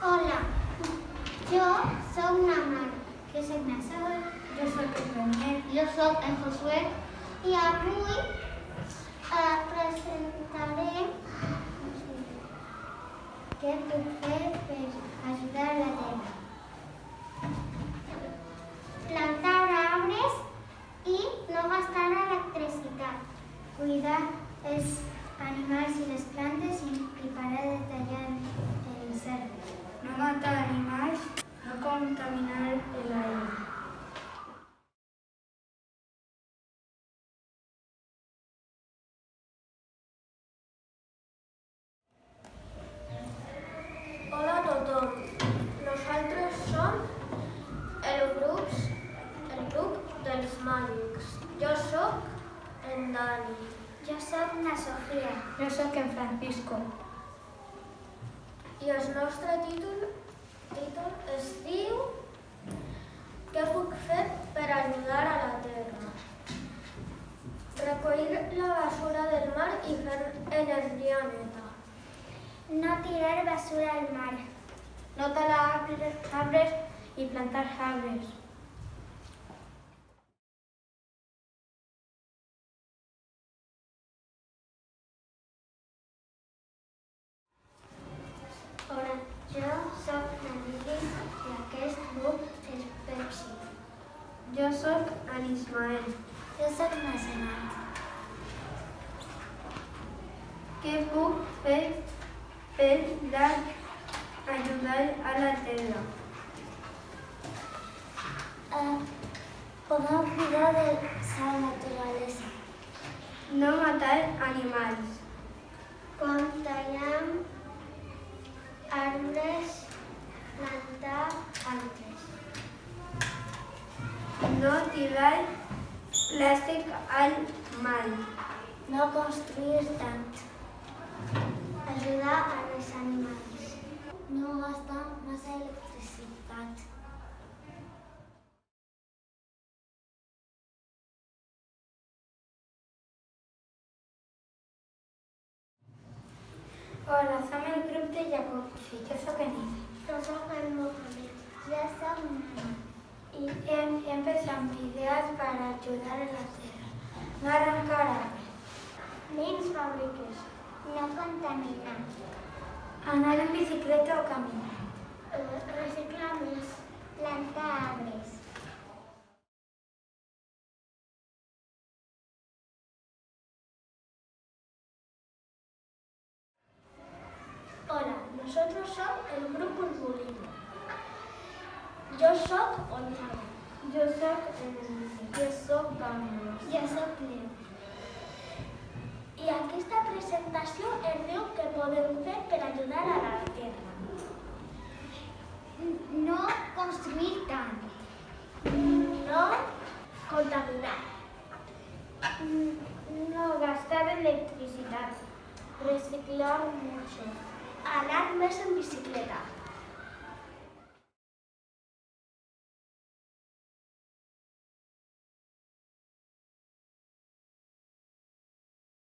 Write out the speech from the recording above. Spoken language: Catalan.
Hola, jo sóc na Mar. Jo sóc na Sol. Jo sóc el Daniel. Jo sóc en Josué. I avui presentaré què puc fer per ajudar la Terra. Plantar arbres i no gastar electricitat. Cuidar els animals i les plantes i parar de tallar els arbres. No matar animals, no contaminar l'aire. Hola a tothom. Nosaltres som el grup dels màgics. Jo sóc en Dani. Jo sóc na Sofia. Jo sóc en Francisco. I el nostre títol es diu Què puc fer per ajudar a la Terra? Recollir la basura del mar i fer energia neta. No tirar basura al mar. No talar arbres i plantar arbres. Hola, jo sóc na Lili i aquest grup és Pepsi. Jo sóc en Ismael. Jo sóc na Senat. Què puc fer per ajudar a la Terra? Podem cuidar de la naturalesa. No matar animals. Quan tallem arbres, plantar altres. No tirar plàstic al mar. No construir tant. Ajudar als animals. No gastar massa electricitat. Hola, som el grup de Jacob. Jo sóc en Ife. Jo sóc el Mohamed. Jo sóc Nana. Y empezamos ideas para ayudar a la Tierra. No arrancar árboles. Menys fàbriques. No contaminar. Anar en bicicleta o caminar. Reciclar més. Plantar arbres. Hola, nosotros somos el grup Pulpulino. Jo sóc Gonzalo. Jo sóc Jo sóc Carlos. Jo sóc Leo. I aquesta presentació ens diu què podem fer per ajudar a la Terra. No construir tant. No contaminar. no gastar electricidad. Reciclar mucho. Anar més en bicicleta.